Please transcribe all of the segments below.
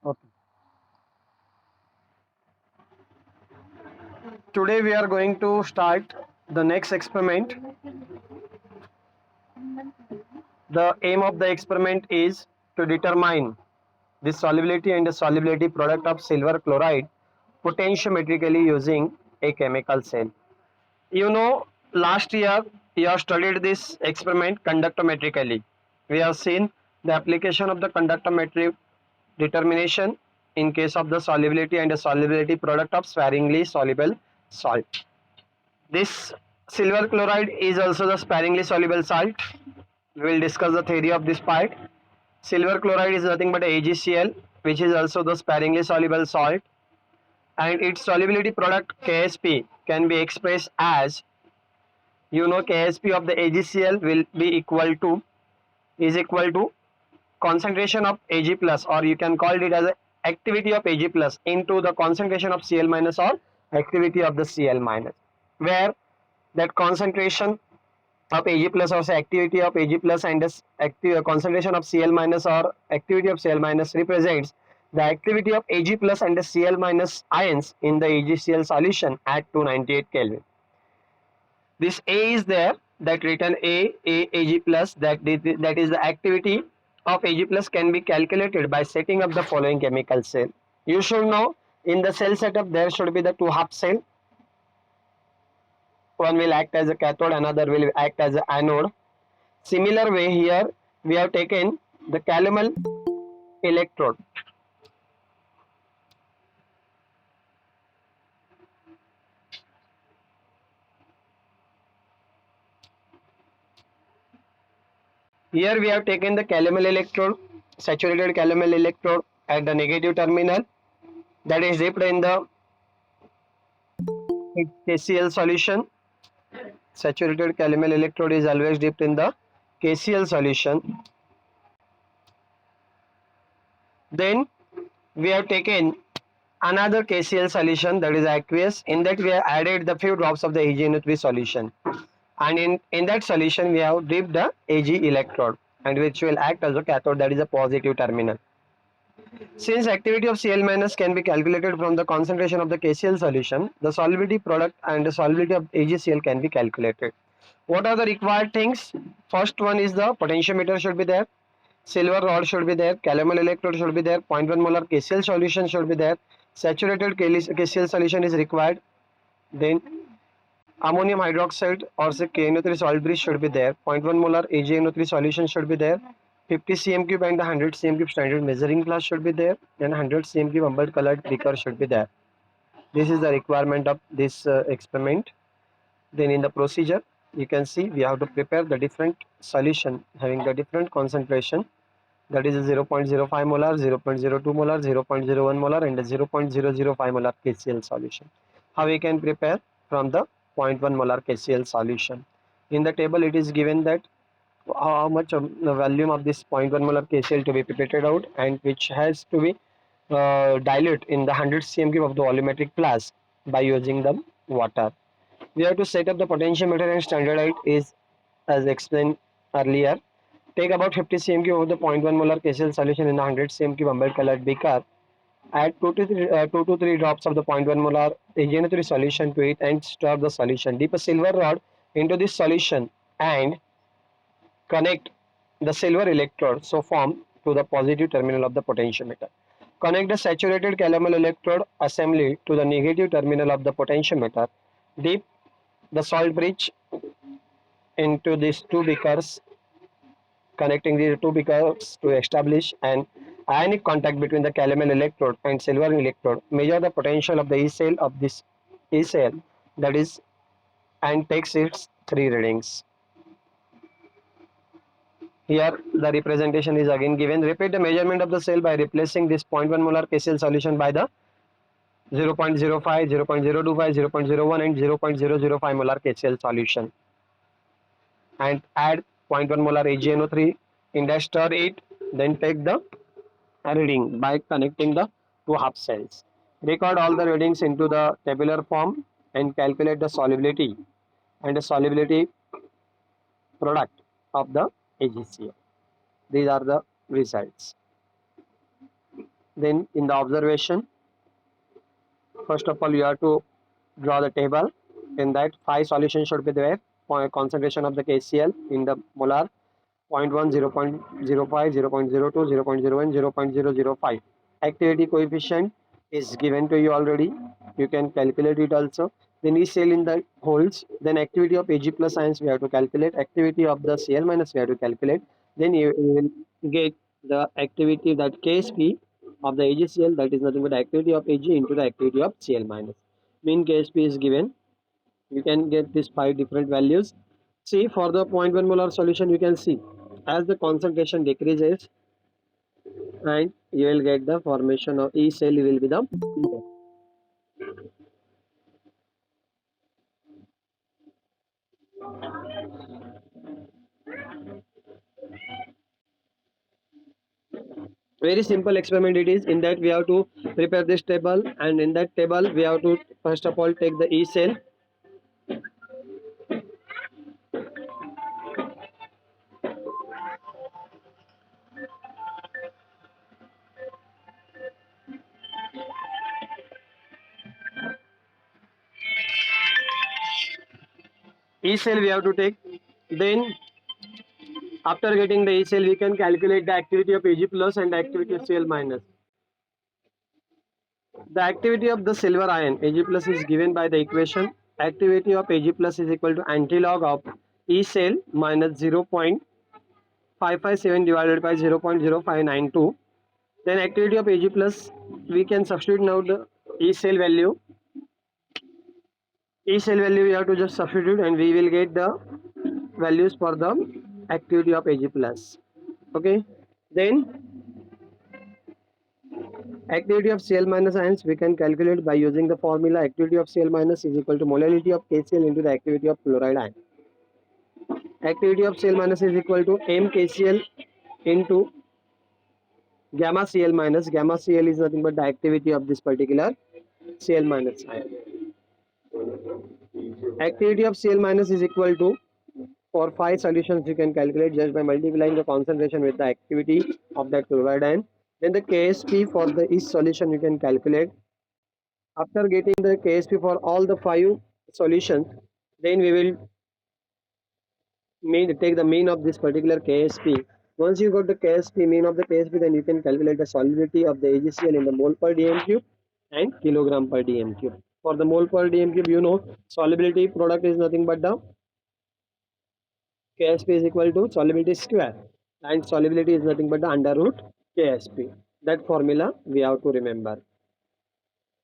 Okay. Today we are going to start the next experiment. The aim of the experiment is to determine the solubility and the solubility product of silver chloride potentiometrically using a chemical cell. You know, last year you have studied this experiment conductometrically. We have seen the application of the conductometry determination in case of the solubility and the solubility product of sparingly soluble salt. This silver chloride is also the sparingly soluble salt. We will discuss the theory of this part. Silver chloride is nothing but AgCl, which is also the sparingly soluble salt, and its solubility product KSP can be expressed as, KSP of the AgCl will be equal to concentration of Ag plus, or you can call it as a activity of Ag plus into the concentration of Cl minus or activity of the Cl minus, where that concentration of Ag plus or say activity of Ag plus and this concentration of Cl minus or activity of Cl minus represents the activity of Ag plus and the Cl minus ions in the AgCl solution at 298 Kelvin. This A is there, that written Ag plus, that is the activity of Ag plus can be calculated by setting up the following chemical cell. You should know, in the cell setup there should be the two half cell. One will act as a cathode, another will act as an anode. Similar way here we have taken the calomel electrode. Here we have taken the calomel electrode, saturated calomel electrode at the negative terminal, that is dipped in the KCl solution. Saturated calomel electrode is always dipped in the KCl solution. Then we have taken another KCl solution, that is aqueous. In that we have added the few drops of the AgNO3 solution, and in that solution we have dipped the Ag electrode, and which will act as a cathode, that is a positive terminal. Since activity of Cl minus can be calculated from the concentration of the KCl solution, the solubility product and the solubility of AgCl can be calculated. What are the required things? First one is the potentiometer should be there, silver rod should be there, calomel electrode should be there, 0.1 molar KCl solution should be there, saturated KCl solution is required, then ammonium hydroxide or say KNO3 salt bridge should be there, 0.1 molar AgNO3 solution should be there, 50 cm cube and the 100 cm cube standard measuring glass should be there, and 100 cm cube umber colored beaker should be there. This is the requirement of this experiment. Then in the procedure you can see we have to prepare the different solution having the different concentration, that is a 0.05 molar, 0.02 molar, 0.01 molar and a 0.005 molar KCl solution. How we can prepare? From the 0.1 molar KCl solution. In the table it is given that how much the volume of this 0.1 molar KCl to be pipetted out, and which has to be dilute in the 100 cm cube of the volumetric flask by using the water. We have to set up the potentiometer, and standard height is as explained earlier. Take about 50 cm cube of the 0.1 molar KCl solution in the 100 cm cube umber colored beaker. Add 2 to 3 drops of the 0.1 molar AgNO3 solution to it and stir the solution. Dip a silver rod into this solution and connect the silver electrode so formed to the positive terminal of the potentiometer. Connect the saturated calomel electrode assembly to the negative terminal of the potentiometer. Dip the salt bridge into these two beakers, connecting these two beakers to establish an ionic contact between the calomel electrode and silver electrode. Measure the potential of the E cell of this E cell, that is, and takes its 3 readings. Here the representation is again given. Repeat the measurement of the cell by replacing this 0.1 molar KCl solution by the 0.05, 0.025, 0.01 and 0.005 molar KCl solution, and add 0.1 molar AgNO3 in dash, stir it, then take the reading by connecting the two half cells. Record all the readings into the tabular form and calculate the solubility and the solubility product of the AgCl. These are the results. Then in the observation, first of all you have to draw the table. In that 5 solutions should be there. Concentration of the KCl in the molar: 0.1, 0.05, 0.02, 0.01, 0.005. Activity coefficient is given to you already. You can calculate it also. Then E cell in the holes. Then activity of Ag plus ions we have to calculate. Activity of the Cl minus we have to calculate. Then you will get the activity, that Ksp of the AgCl, that is nothing but activity of Ag into the activity of Cl minus. Mean Ksp is given. You can get these 5 different values. See, for the 0.1 molar solution, you can see as the concentration decreases, and you will get the formation of E cell will be the very simple experiment it is. In that we have to prepare this table, and in that table we have to first of all take the E cell. E cell we have to take. Then after getting the E cell, we can calculate the activity of Ag plus and the activity of Cl minus. The activity of the silver ion Ag plus is given by the equation. Activity of Ag plus is equal to antilog of E cell minus 0.557 divided by 0.0592. Then activity of Ag plus, we can substitute now the E cell value. E cell value we have to just substitute, and we will get the values for the activity of Ag plus. Okay. Then activity of Cl minus ions we can calculate by using the formula. Activity of Cl minus is equal to molality of KCl into the activity of chloride ion. Activity of Cl minus is equal to m KCl into gamma Cl minus. Gamma Cl is nothing but the activity of this particular Cl minus ion. Activity of Cl minus is equal to, for 5 solutions you can calculate just by multiplying the concentration with the activity of that chloride ion. Then the Ksp for the each solution you can calculate. After getting the Ksp for all the 5 solutions, then we will take the mean of this particular Ksp. Once you got the Ksp, mean of the Ksp, then you can calculate the solubility of the AgCl in the mole per dm cube and kilogram per dm cube. For the mole per dm cube, you know solubility product is nothing but the Ksp is equal to solubility square, and solubility is nothing but the under root Ksp. That formula we have to remember.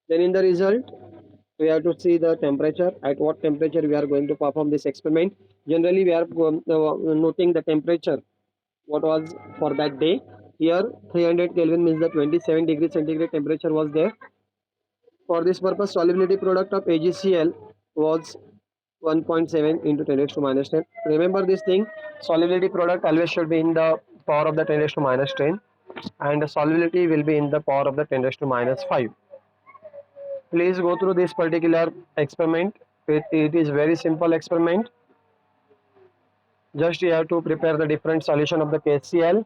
Then in the result, we have to see the temperature, at what temperature we are going to perform this experiment. Generally we are noting the temperature what was for that day. Here 300 Kelvin means the 27 degree centigrade temperature was there. For this purpose, solubility product of AgCl was 1.7 into 10 raised to minus 10. Remember this thing, solubility product always should be in the power of the 10 raised to minus 10, and the solubility will be in the power of the 10 raised to minus 5. Please go through this particular experiment. It is very simple experiment. Just you have to prepare the different solution of the KCl.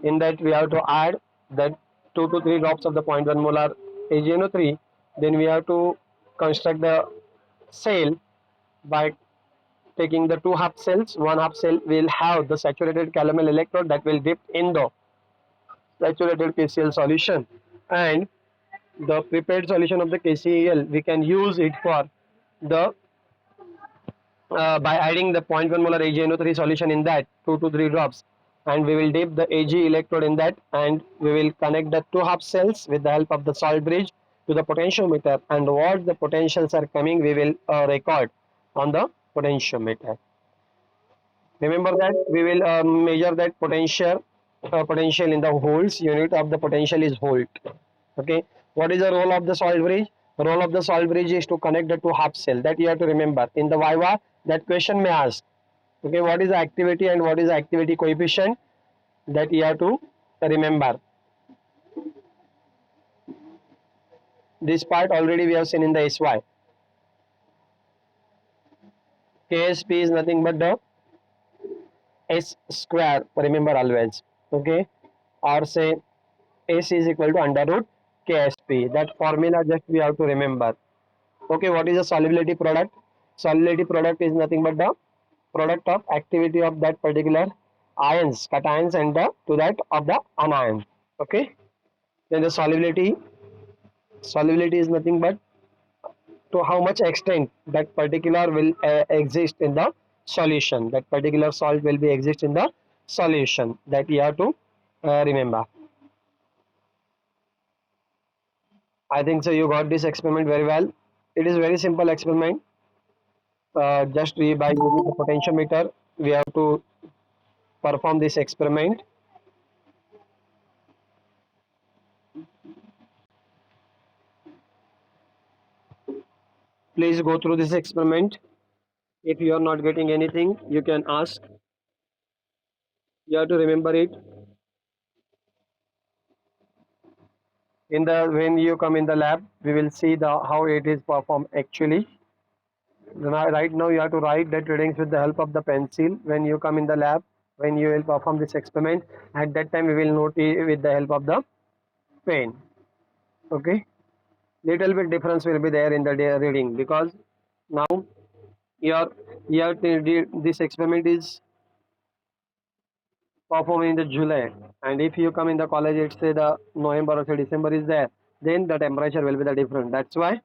In that we have to add that 2 to 3 drops of the 0.1 molar AgNO3. Then we have to construct the cell by taking the 2 half cells. One half cell will have the saturated calomel electrode that will dip in the saturated KCl solution, and the prepared solution of the KCl we can use it for the by adding the 0.1 molar AgNO3 solution in that 2 to 3 drops, and we will dip the Ag electrode in that, and we will connect the 2 half cells with the help of the salt bridge to the potentiometer, and what the potentials are coming we will record on the potentiometer. Remember that we will measure that potential in the volts. Unit of the potential is volt. Okay, what is the role of the salt bridge? The role of the salt bridge is to connect the 2 half cell. That you have to remember. In the Viva, that question may ask, okay, what is the activity and what is the activity coefficient? That you have to remember. This part already we have seen in the SY. Ksp is nothing but the S square, remember always. Okay, or say S is equal to under root Ksp. That formula just we have to remember. Okay, what is the solubility product? Solubility product is nothing but the product of activity of that particular ions, cations, and the to that of the anion. Okay, then the solubility is nothing but to how much extent that particular will exist in the solution. That particular salt will be exist in the solution. That you have to remember. I think so. You got this experiment very well. It is very simple experiment. Just by using the potentiometer, we have to perform this experiment. Please go through this experiment. If you are not getting anything, you can ask. You have to remember it. In the when you come in the lab, we will see the how it is performed actually. Right now, you have to write that readings with the help of the pencil. When you come in the lab, when you will perform this experiment, at that time we will note it with the help of the pen. Okay, little bit difference will be there in the reading because now your this experiment is performed in the July, and if you come in the college, it's say the November or say December is there, then the temperature will be the different. That's why